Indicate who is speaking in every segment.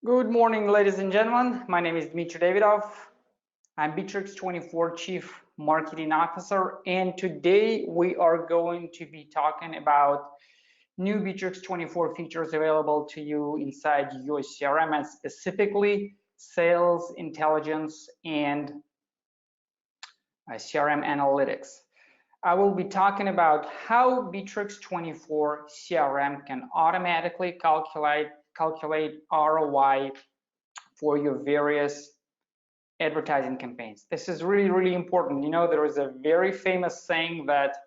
Speaker 1: Good morning, ladies and gentlemen. My name is Dimitry. I'm Bitrix24 Chief Marketing Officer, and today we are going to be talking about new Bitrix24 features available to you inside your CRM, and specifically sales intelligence and CRM analytics. I will be talking about how Bitrix24 CRM can automatically calculate ROI for your various advertising campaigns. This is really important. You know, there is a very famous saying that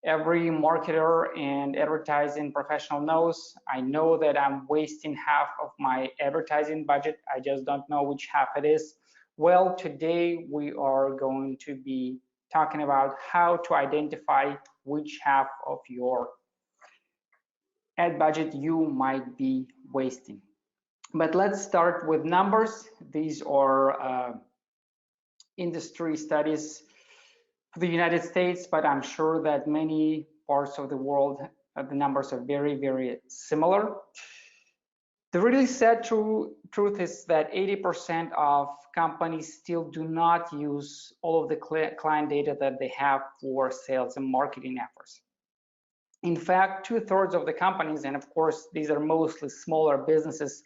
Speaker 1: every marketer and advertising professional knows. I know that I'm wasting half of my advertising budget. I just don't know which half it is. Well, today we are going to be talking about how to identify which half of your ad budget you might be wasting. But let's start with numbers. These are industry studies for the United States, but I'm sure that many parts of the world, the numbers are very similar. The really sad truth is that 80% of companies still do not use all of the client data that they have for sales and marketing efforts. In fact, 2/3 of the companies, and of course these are mostly smaller businesses,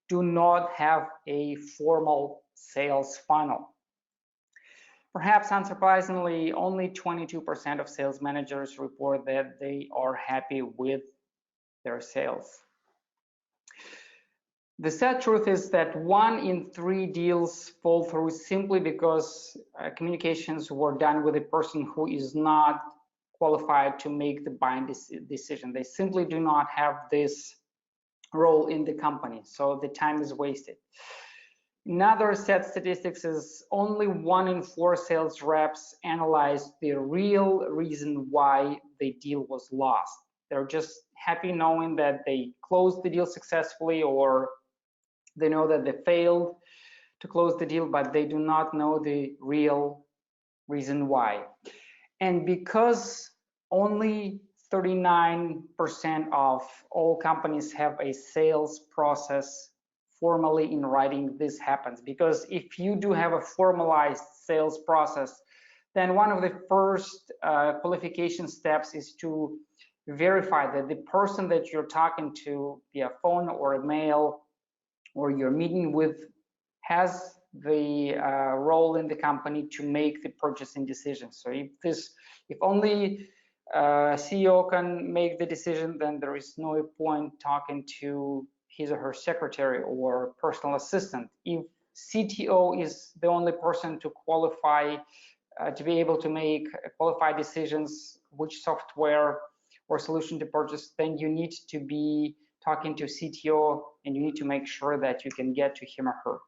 Speaker 1: do not have a formal sales funnel. Perhaps unsurprisingly, only 22% of sales managers report that they are happy with their sales. The sad truth is that 1 in 3 deals fall through simply because communications were done with a person who is not qualified to make the buying decision. They simply do not have this role in the company, so the time is wasted. Another sad statistics is only 1 in 4 sales reps analyze the real reason why the deal was lost. They're just happy knowing that they closed the deal successfully, or they know that they failed to close the deal, but they do not know the real reason why. And because only 39% of all companies have a sales process formally in writing, this happens. Because if you do have a formalized sales process, then one of the first qualification steps is to verify that the person that you're talking to via phone or email or you're meeting with has the role in the company to make the purchasing decision. So if only CEO can make the decision, then there is no point talking to his or her secretary or personal assistant. If CTO is the only person to qualify, to be able to make qualified decisions, which software or solution to purchase, then you need to be talking to CTO and you need to make sure that you can get to him or her.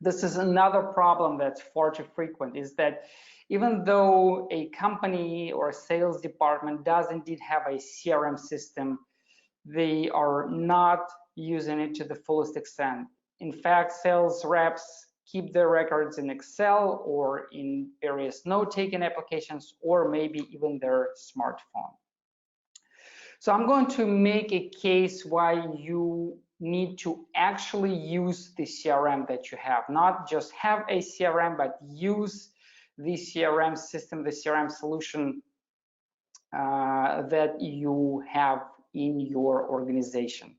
Speaker 1: This is another problem that's far too frequent, is that even though a company or a sales department does indeed have a CRM system, they are not using it to the fullest extent. In fact, sales reps keep their records in Excel or in various note-taking applications, or maybe even their smartphone. So I'm going to make a case why you need to actually use the CRM that you have, not just have a CRM, but use the CRM system, the CRM solution that you have in your organization.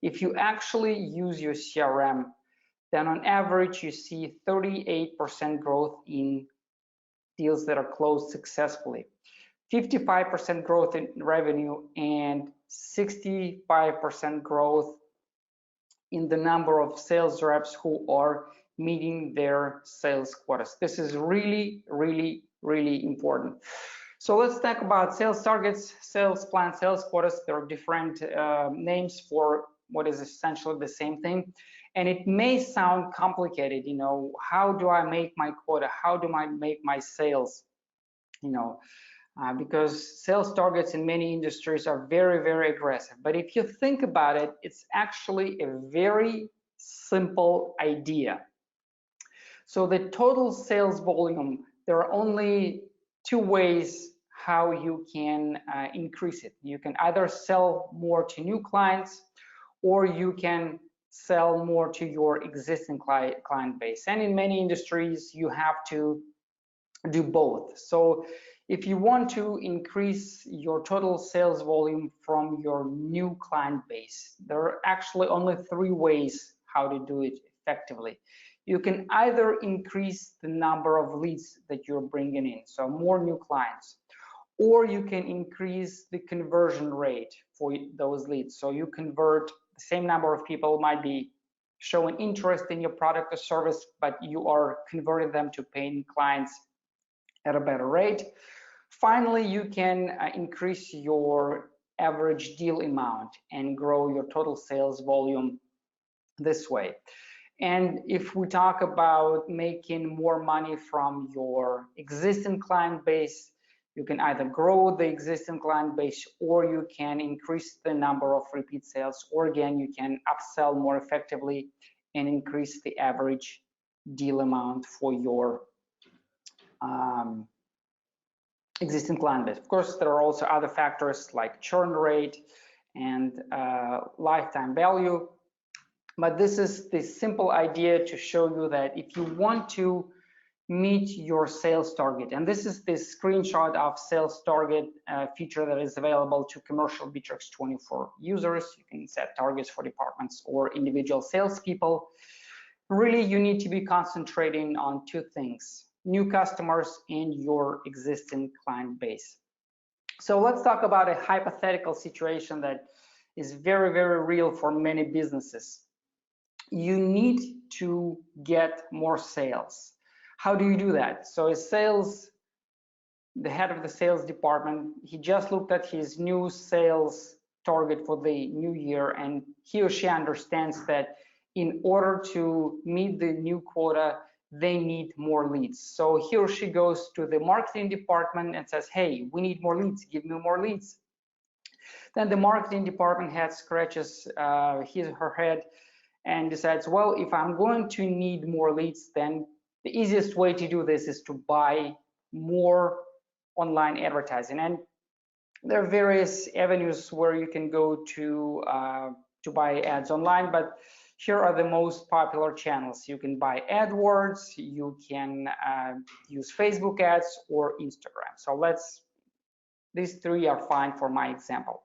Speaker 1: If you actually use your CRM, then on average you see 38% growth in deals that are closed successfully, 55% growth in revenue, and 65% growth in the number of sales reps who are meeting their sales quotas. This is really important. So let's talk about sales targets, sales plan, sales quotas. There are different names for what is essentially the same thing. And it may sound complicated, you know, how do I make my quota? How do I make my sales? You know, because sales targets in many industries are very aggressive. But if you think about it, it's actually a very simple idea. So the total sales volume, there are only 2 ways how you can increase it. You can either sell more to new clients, or you can sell more to your existing client base. And in many industries, you have to do both. So if you want to increase your total sales volume from your new client base, there are actually only 3 ways how to do it effectively. You can either increase the number of leads that you're bringing in, so more new clients, or you can increase the conversion rate for those leads. So you convert the same number of people might be showing interest in your product or service, but you are converting them to paying clients at a better rate. Finally, you can increase your average deal amount and grow your total sales volume this way. And if we talk about making more money from your existing client base, you can either grow the existing client base, or you can increase the number of repeat sales, or again, you can upsell more effectively and increase the average deal amount for your existing client base. Of course, there are also other factors like churn rate and lifetime value. But this is the simple idea to show you that if you want to meet your sales target, and this is the screenshot of sales target feature that is available to commercial Bitrix24 users. You can set targets for departments or individual salespeople. Really, you need to be concentrating on 2 things: new customers and your existing client base. So let's talk about a hypothetical situation that is very, very real for many businesses. You need to get more sales. How do you do that? So the head of the sales department, he just looked at his new sales target for the new year, and he or she understands that in order to meet the new quota, they need more leads. So he or she goes to the marketing department and says, hey, we need more leads, give me more leads. Then the marketing department head scratches his or her head and decides, well, if I'm going to need more leads, then the easiest way to do this is to buy more online advertising. And there are various avenues where you can go to buy ads online, but here are the most popular channels. You can buy AdWords, you can use Facebook ads or Instagram. So these 3 are fine for my example.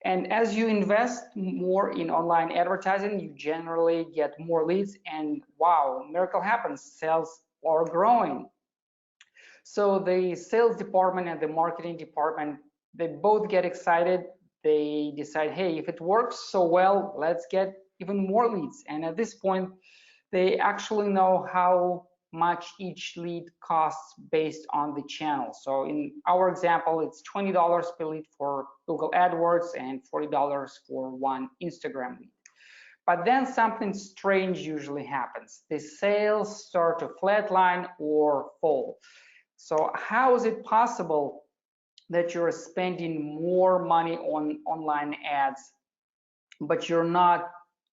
Speaker 1: And as you invest more in online advertising, you generally get more leads, and wow, miracle happens, sales are growing. So the sales department and the marketing department, they both get excited. They decide, hey, if it works so well, let's get even more leads. And at this point, they actually know how much each lead costs based on the channel. So in our example, it's $20 per lead for Google AdWords and $40 for one Instagram lead. But then something strange usually happens. The sales start to flatline or fall. So how is it possible that you're spending more money on online ads, but you're not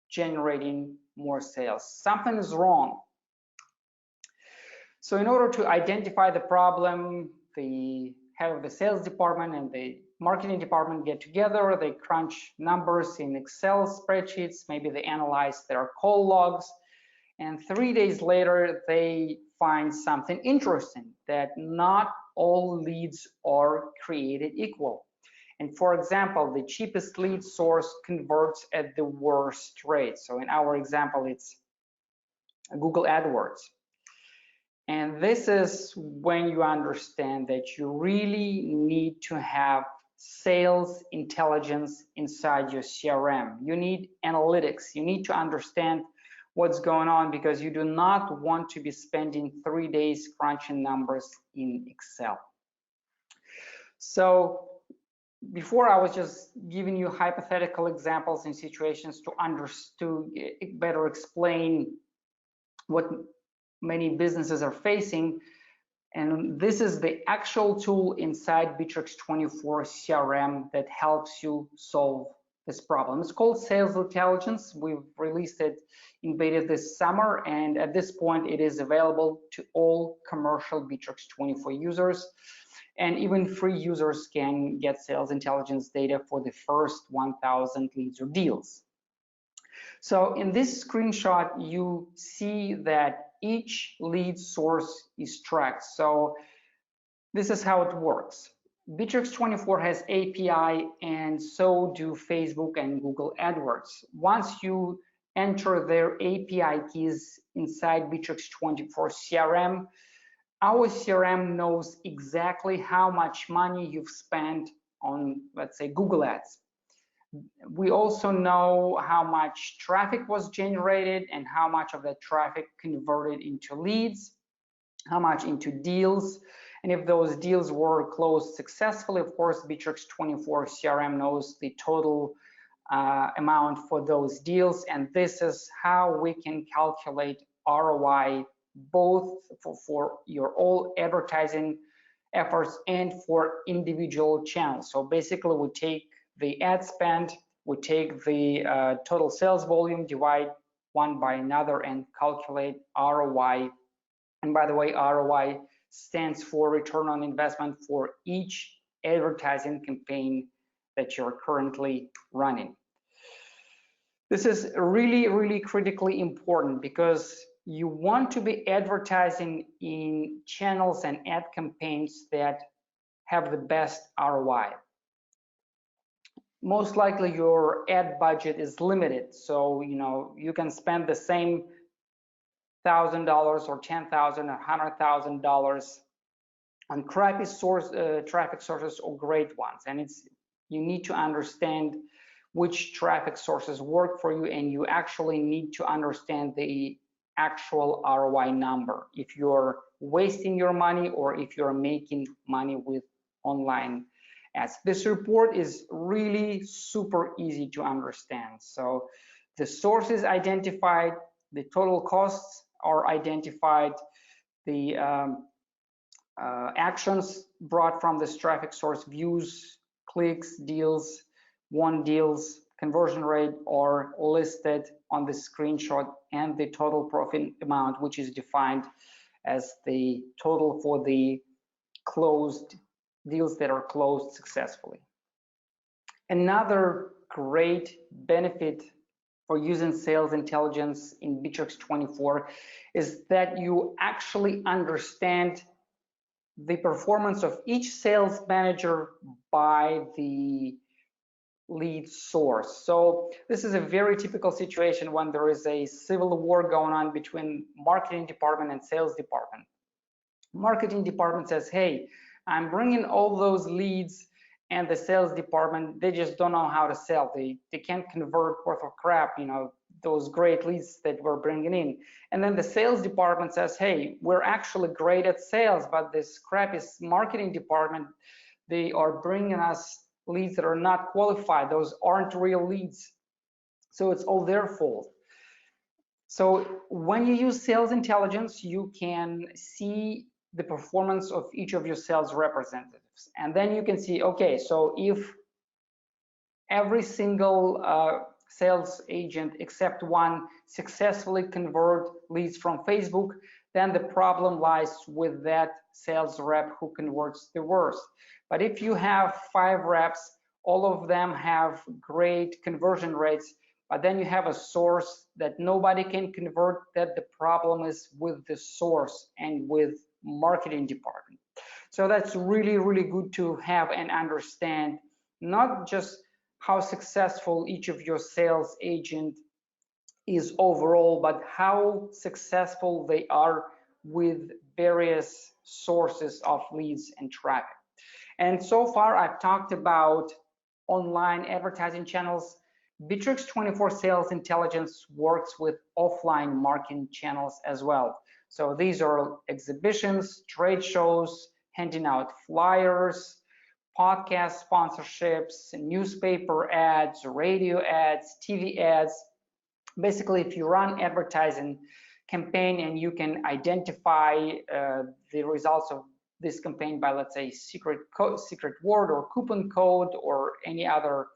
Speaker 1: generating more sales? Something is wrong. So in order to identify the problem, the head of the sales department and the marketing department get together, they crunch numbers in Excel spreadsheets, maybe they analyze their call logs, and 3 days later, they find something interesting, that not all leads are created equal. And for example, the cheapest lead source converts at the worst rate. So in our example, it's Google AdWords. And this is when you understand that you really need to have sales intelligence inside your CRM. You need analytics. You need to understand what's going on, because you do not want to be spending 3 days crunching numbers in Excel. So before, I was just giving you hypothetical examples and situations to better explain what many businesses are facing. And this is the actual tool inside Bitrix24 CRM that helps you solve this problem. It's called Sales Intelligence. We've released it in beta this summer, and at this point it is available to all commercial Bitrix24 users, and even free users can get sales intelligence data for the first 1,000 leads or deals. So in this screenshot, you see that each lead source is tracked. So this is how it works. Bitrix24 has API, and so do Facebook and Google AdWords. Once you enter their API keys inside Bitrix24 CRM, our CRM knows exactly how much money you've spent on, let's say, Google Ads. We also know how much traffic was generated and how much of that traffic converted into leads, how much into deals. And if those deals were closed successfully, of course, Bitrix24 CRM knows the total amount for those deals. And this is how we can calculate ROI both for your all advertising efforts and for individual channels. So basically, we take the ad spend, we take the total sales volume, divide one by another, and calculate ROI. And by the way, ROI stands for return on investment for each advertising campaign that you're currently running. This is really, really critically important because you want to be advertising in channels and ad campaigns that have the best ROI. Most likely your ad budget is limited, so you can spend the same $1,000 or $10,000 or $100,000 on crappy traffic sources or great ones, and you need to understand which traffic sources work for you, and you actually need to understand the actual ROI number, if you're wasting your money or if you're making money with online ads. This report is really super easy to understand. So the source is identified, the total costs are identified, the actions brought from this traffic source, views, clicks, deals, won deals, conversion rate are listed on the screenshot, and the total profit amount, which is defined as the total for the closed deals that are closed successfully. Another great benefit for using sales intelligence in Bitrix24 is that you actually understand the performance of each sales manager by the lead source. So this is a very typical situation when there is a civil war going on between marketing department and sales department. Marketing department says, hey, I'm bringing all those leads, and the sales department, they just don't know how to sell. They can't convert worth of crap, those great leads that we're bringing in. And then the sales department says, hey, we're actually great at sales, but this crap is marketing department. They are bringing us leads that are not qualified. Those aren't real leads. So it's all their fault. So when you use sales intelligence, you can see the performance of each of your sales representatives. And then you can see, okay, so if every single sales agent except one successfully convert leads from Facebook, then the problem lies with that sales rep who converts the worst. But if you have 5 reps, all of them have great conversion rates, but then you have a source that nobody can convert, that the problem is with the source and with marketing department. So that's really, really good to have and understand, not just how successful each of your sales agent is overall, but how successful they are with various sources of leads and traffic. And so far I've talked about online advertising channels. Bitrix24 Sales Intelligence works with offline marketing channels as well. So these are exhibitions, trade shows, handing out flyers, podcast sponsorships, newspaper ads, radio ads, TV ads. Basically, if you run advertising campaign and you can identify the results of this campaign by, let's say, secret word or coupon code or any other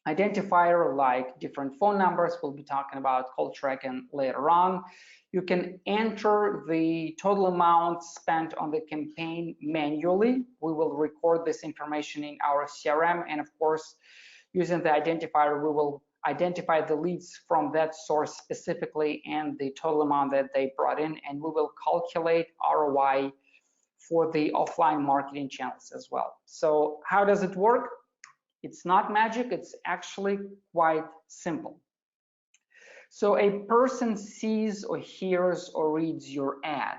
Speaker 1: identifier like different phone numbers, we'll be talking about call tracking later on. You can enter the total amount spent on the campaign manually. We will record this information in our CRM, and of course, using the identifier, we will identify the leads from that source specifically and the total amount that they brought in, and we will calculate ROI for the offline marketing channels as well. So how does it work? It's not magic, it's actually quite simple. So a person sees or hears or reads your ad.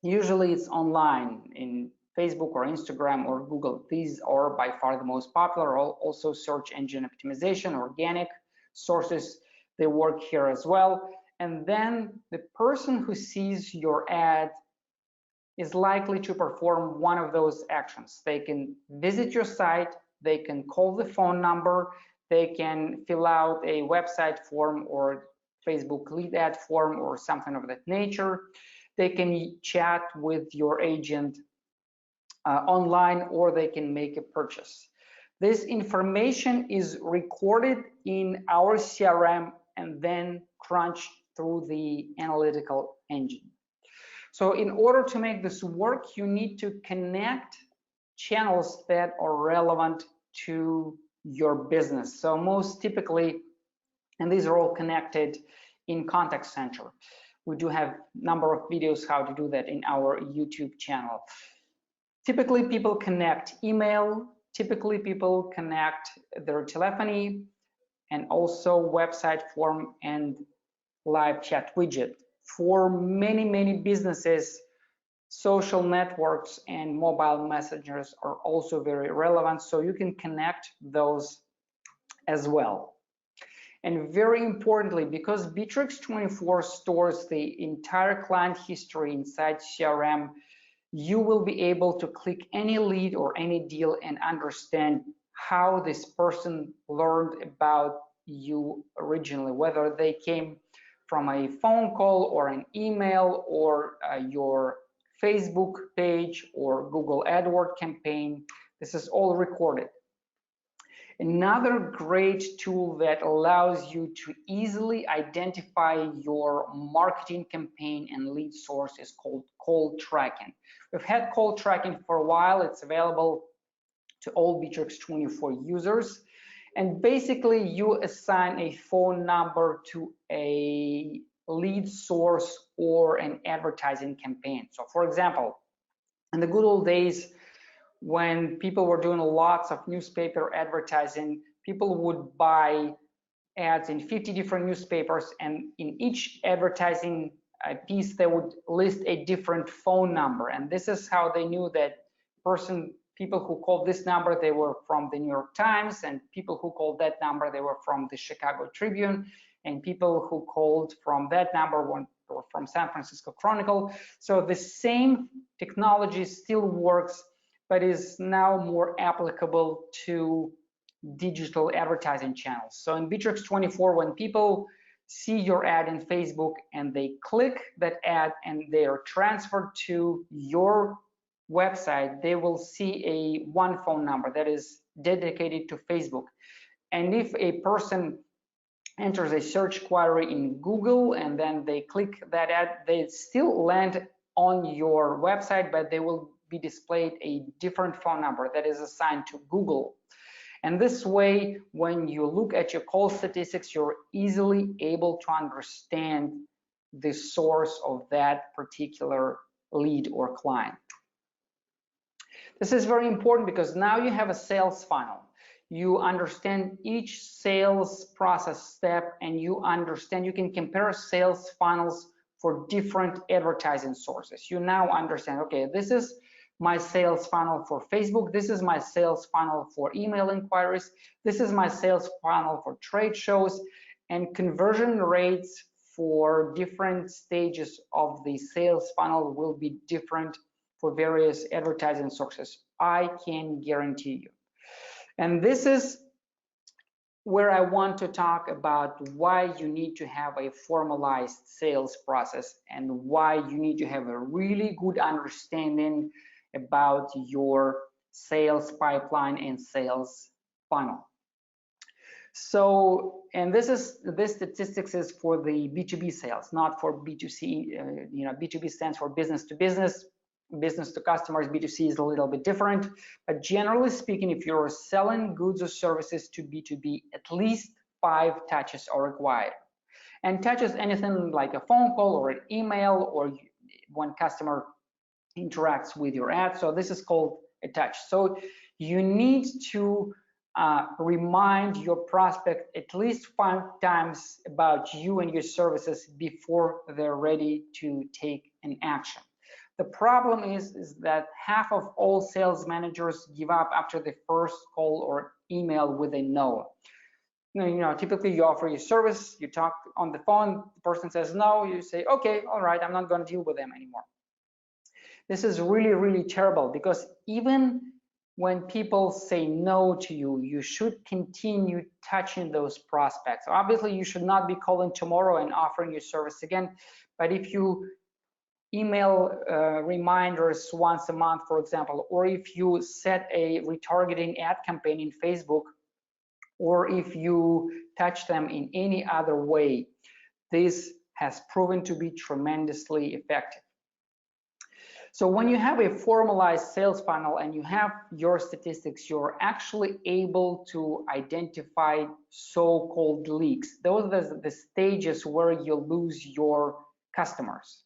Speaker 1: Usually it's online in Facebook or Instagram or Google. These are by far the most popular. Also search engine optimization, organic sources, they work here as well. And then the person who sees your ad is likely to perform one of those actions. They can visit your site, they can call the phone number, they can fill out a website form or Facebook lead ad form or something of that nature. They can chat with your agent online, or they can make a purchase. This information is recorded in our CRM and then crunched through the analytical engine. So in order to make this work, you need to connect channels that are relevant to your business. So most typically, and these are all connected in Contact Center. We do have a number of videos how to do that in our YouTube channel. Typically, people connect email, typically people connect their telephony, and also website form and live chat widget. For many businesses, social networks and mobile messengers are also very relevant, so you can connect those as well. And very importantly, because Bitrix24 stores the entire client history inside CRM, you will be able to click any lead or any deal and understand how this person learned about you originally, whether they came from a phone call or an email or your Facebook page or Google AdWords campaign. This is all recorded. Another great tool that allows you to easily identify your marketing campaign and lead source is called call tracking. We've had call tracking for a while. It's available to all Bitrix24 users. And basically, you assign a phone number to a lead source or an advertising campaign. So for example, in the good old days, when people were doing lots of newspaper advertising, people would buy ads in 50 different newspapers, and in each advertising piece, they would list a different phone number. And this is how they knew that people who called this number, they were from the New York Times, and people who called that number, they were from the Chicago Tribune, and people who called from that number were from San Francisco Chronicle. So the same technology still works, but is now more applicable to digital advertising channels. So in Bitrix24, when people see your ad in Facebook and they click that ad and they are transferred to your website, they will see one phone number that is dedicated to Facebook. And if a person enters a search query in Google and then they click that ad, they still land on your website, but they will be displayed a different phone number that is assigned to Google. And this way, when you look at your call statistics, you're easily able to understand the source of that particular lead or client. This is very important because now you have a sales funnel. You understand each sales process step, and you can compare sales funnels for different advertising sources. You now understand, okay, this is my sales funnel for Facebook, this is my sales funnel for email inquiries, this is my sales funnel for trade shows, and conversion rates for different stages of the sales funnel will be different for various advertising sources. I can guarantee you. And this is where I want to talk about why you need to have a formalized sales process and why you need to have a really good understanding about your sales pipeline and sales funnel. So, and this statistics is for the B2B sales, not for B2C. B2B stands for business to business, business to customers. B2C is a little bit different, but generally speaking, if you're selling goods or services to B2B, at least 5 touches are required. And touches anything like a phone call or an email or when customer interacts with your ad. So this is called a touch. So you need to remind your prospect at least 5 times about you and your services before they're ready to take an action. The problem is that half of all sales managers give up after the first call or email with a no. You know, typically you offer your service, you talk on the phone, the person says no, you say, okay, all right, I'm not going to deal with them anymore. This is really, really terrible, because even when people say no to you, you should continue touching those prospects. Obviously, you should not be calling tomorrow and offering your service again, but if you email reminders once a month, for example, or if you set a retargeting ad campaign in Facebook, or if you touch them in any other way, this has proven to be tremendously effective. So when you have a formalized sales funnel and you have your statistics, you're actually able to identify so-called leaks. Those are the stages where you lose your customers.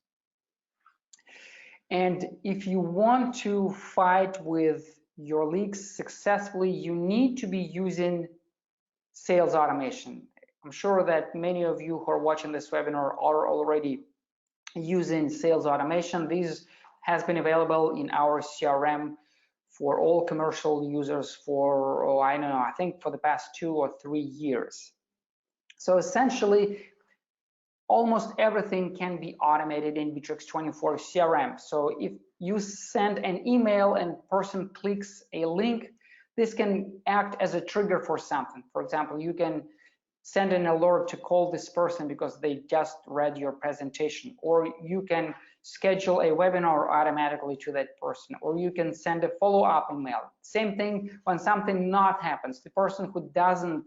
Speaker 1: And if you want to fight with your leaks successfully, you need to be using sales automation. I'm sure that many of you who are watching this webinar are already using sales automation. This has been available in our CRM for all commercial users for, oh, I don't know, I think for the past 2 or 3 years. So essentially, almost everything can be automated in Bitrix24 CRM. So if you send an email and person clicks a link, this can act as a trigger for something. For example, you can send an alert to call this person because they just read your presentation, or you can schedule a webinar automatically to that person, or you can send a follow-up email. Same thing when something not happens. The person who doesn't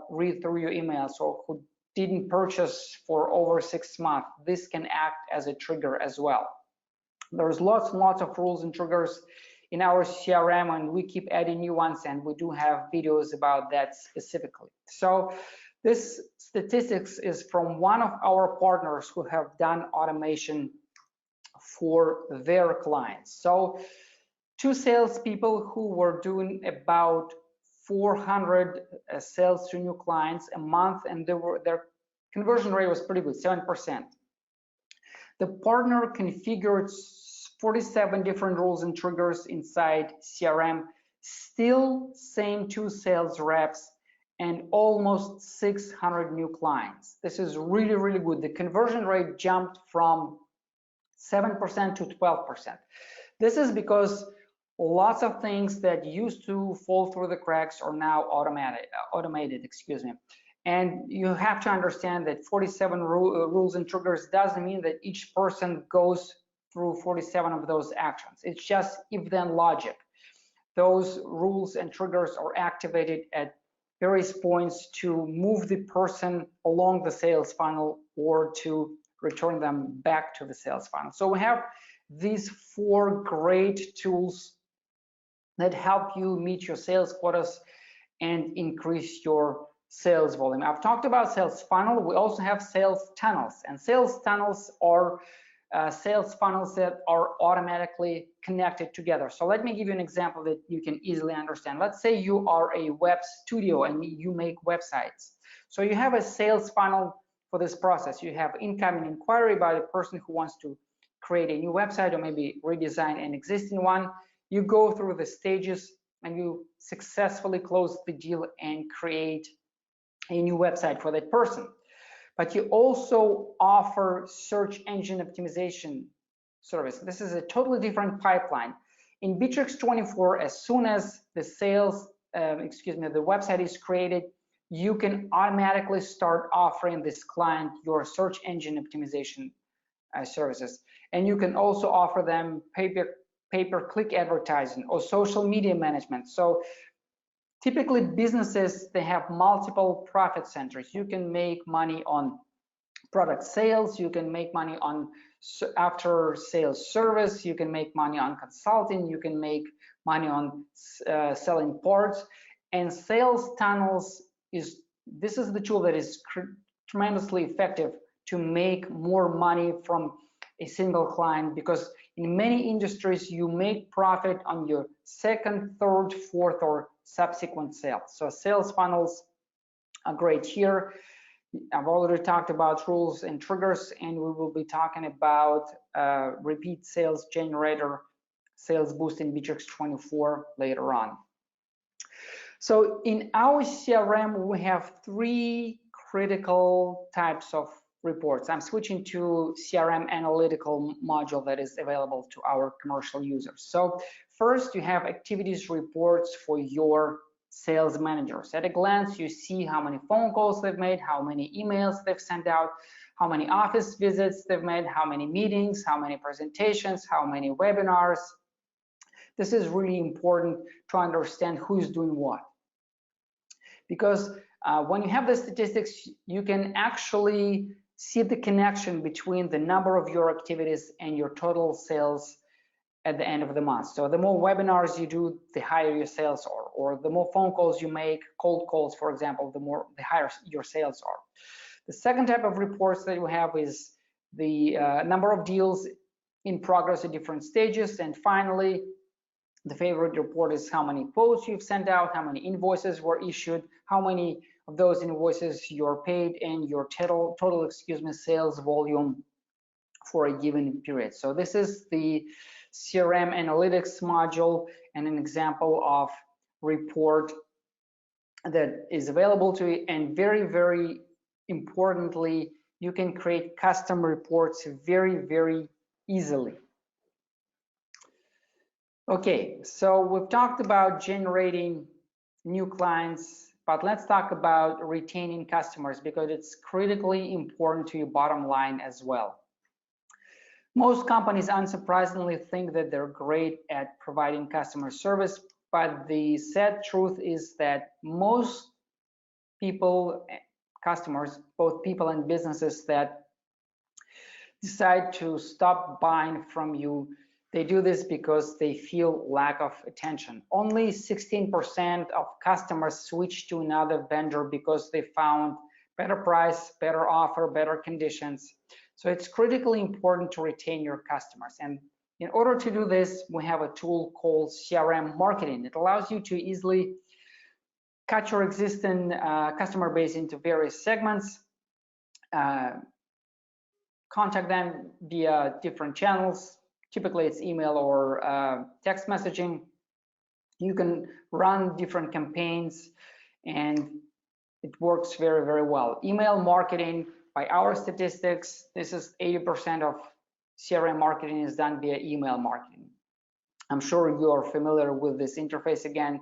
Speaker 1: read through your emails or who didn't purchase for over 6 months, this can act as a trigger as well. There's lots and lots of rules and triggers in our CRM, and we keep adding new ones, and we do have videos about that specifically. So this statistics is from one of our partners who have done automation for their clients. So 2 salespeople who were doing about 400 sales to new clients a month, and their conversion rate was pretty good, 7%. The partner configured 47 different rules and triggers inside CRM, still same 2 sales reps and almost 600 new clients. This is really, really good. The conversion rate jumped from 7% to 12%. This is because lots of things that used to fall through the cracks are now automated, excuse me. And you have to understand that 47 rules and triggers doesn't mean that each person goes through 47 of those actions. It's just if-then logic. Those rules and triggers are activated at various points to move the person along the sales funnel or to return them back to the sales funnel. So we have these 4 great tools that help you meet your sales quotas and increase your sales volume. I've talked about sales funnel. We also have sales tunnels, and sales tunnels are sales funnels that are automatically connected together. So let me give you an example that you can easily understand. Let's say you are a web studio and you make websites. So you have a sales funnel for this process. You have incoming inquiry by the person who wants to create a new website or maybe redesign an existing one. You go through the stages and you successfully close the deal and create a new website for that person. But you also offer search engine optimization service. This is a totally different pipeline. In Bitrix24, as soon as the the website is created, you can automatically start offering this client your search engine optimization services. And you can also offer them pay-per-click advertising or social media management. So typically businesses, they have multiple profit centers. You can make money on product sales, you can make money on after sales service, you can make money on consulting, you can make money on selling parts, and sales tunnels is this is the tool that is tremendously effective to make more money from a single client, because in many industries you make profit on your second, third, fourth, or subsequent sales. So sales funnels are great here. I've already talked about rules and triggers, and we will be talking about repeat sales generator, sales boost in Bitrix24 later on. So in our CRM, we have 3 critical types of reports. I'm switching to CRM analytical module that is available to our commercial users. So first, you have activities reports for your sales managers. At a glance, you see how many phone calls they've made, how many emails they've sent out, how many office visits they've made, how many meetings, how many presentations, how many webinars. This is really important to understand who's doing what. Because when you have the statistics, you can actually see the connection between the number of your activities and your total sales at the end of the month. So the more webinars you do, the higher your sales are, or the more phone calls you make, cold calls, for example, the higher your sales are. The second type of reports that we have is the number of deals in progress at different stages. And finally, the favorite report is how many quotes you've sent out, how many invoices were issued, how many of those invoices you're paid, and your total sales volume for a given period. So this is the CRM analytics module and an example of report that is available to you. And very, very importantly, you can create custom reports very, very easily. Okay, so we've talked about generating new clients, but let's talk about retaining customers, because it's critically important to your bottom line as well. Most companies, unsurprisingly, think that they're great at providing customer service, but the sad truth is that most people, customers, both people and businesses that decide to stop buying from you, they do this because they feel lack of attention. Only 16% of customers switch to another vendor because they found better price, better offer, better conditions. So it's critically important to retain your customers. And in order to do this, we have a tool called CRM Marketing. It allows you to easily cut your existing customer base into various segments, contact them via different channels. Typically, it's email or text messaging. You can run different campaigns, and it works very, very well. Email marketing, by our statistics, this is 80% of CRM marketing is done via email marketing. I'm sure you are familiar with this interface. Again,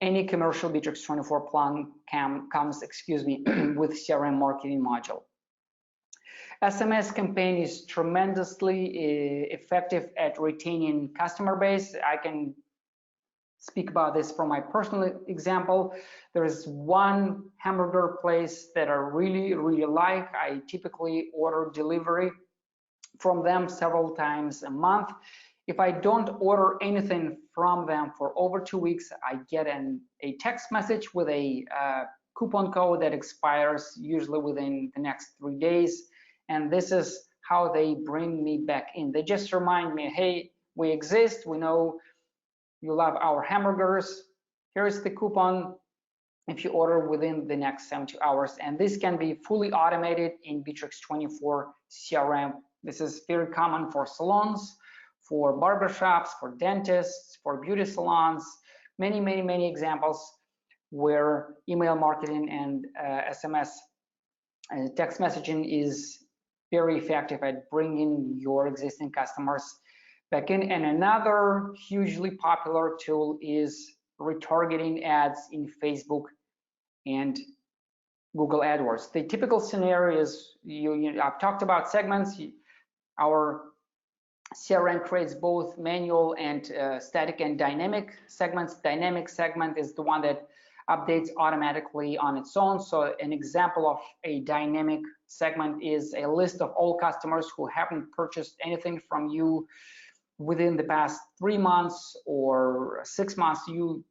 Speaker 1: any commercial Bitrix24 plan comes, with CRM marketing module. SMS campaign is tremendously effective at retaining customer base. I can speak about this from my personal example. There is one hamburger place that I really, really like. I typically order delivery from them several times a month. If I don't order anything from them for over 2 weeks, I get a text message with a coupon code that expires usually within the next 3 days. And this is how they bring me back in. They just remind me, hey, we exist. We know you love our hamburgers. Here's the coupon if you order within the next 72 hours. And this can be fully automated in Bitrix24 CRM. This is very common for salons, for barbershops, for dentists, for beauty salons, many, many, many examples where email marketing and SMS text messaging is very effective at bringing your existing customers back in. And another hugely popular tool is retargeting ads in Facebook and Google AdWords. The typical scenario is, I've talked about segments. Our CRM creates both manual and static and dynamic segments. Dynamic segment is the one that updates automatically on its own. So an example of a dynamic segment is a list of all customers who haven't purchased anything from you within the past 3 months or 6 months. You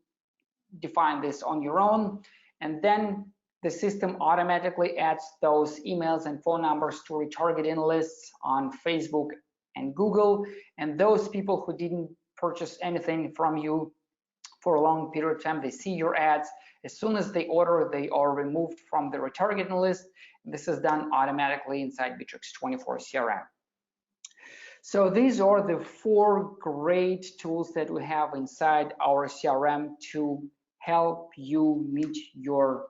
Speaker 1: define this on your own, and then the system automatically adds those emails and phone numbers to retargeting lists on Facebook and Google, and those people who didn't purchase anything from you for a long period of time, they see your ads. As soon as they order, they are removed from the retargeting list. This is done automatically inside Bitrix24 CRM. So these are the 4 great tools that we have inside our CRM to help you meet your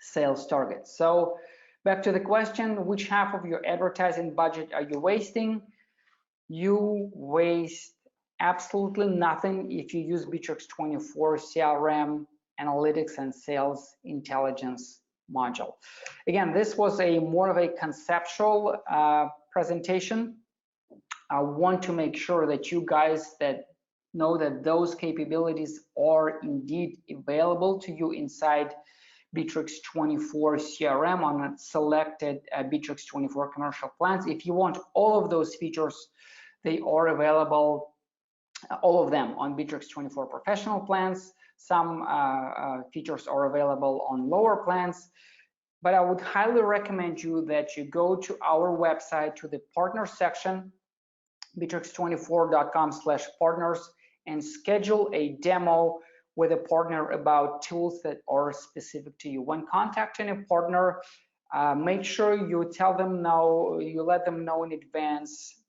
Speaker 1: sales targets. So back to the question, which half of your advertising budget are you wasting? You waste absolutely nothing if you use Bitrix24 CRM Analytics and Sales Intelligence module. Again, this was more of a conceptual presentation. I want to make sure that you guys that know that those capabilities are indeed available to you inside Bitrix24 CRM on selected Bitrix24 commercial plans. If you want all of those features, they are available, all of them, on Bitrix24 professional plans. Some features are available on lower plans, but I would highly recommend you that you go to our website, to the partner section, bitrix24.com/partners, and schedule a demo with a partner about tools that are specific to you. When contacting a partner, make sure you let them know in advance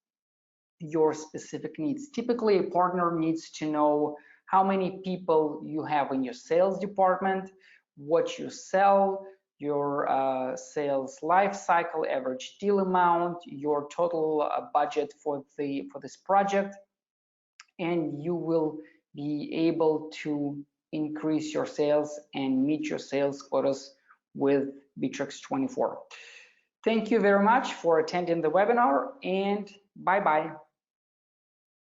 Speaker 1: your specific needs. Typically, a partner needs to know how many people you have in your sales department, what you sell, your sales life cycle, average deal amount, your total budget for this project, and you will be able to increase your sales and meet your sales quotas with Bitrix24. Thank you very much for attending the webinar, and bye-bye.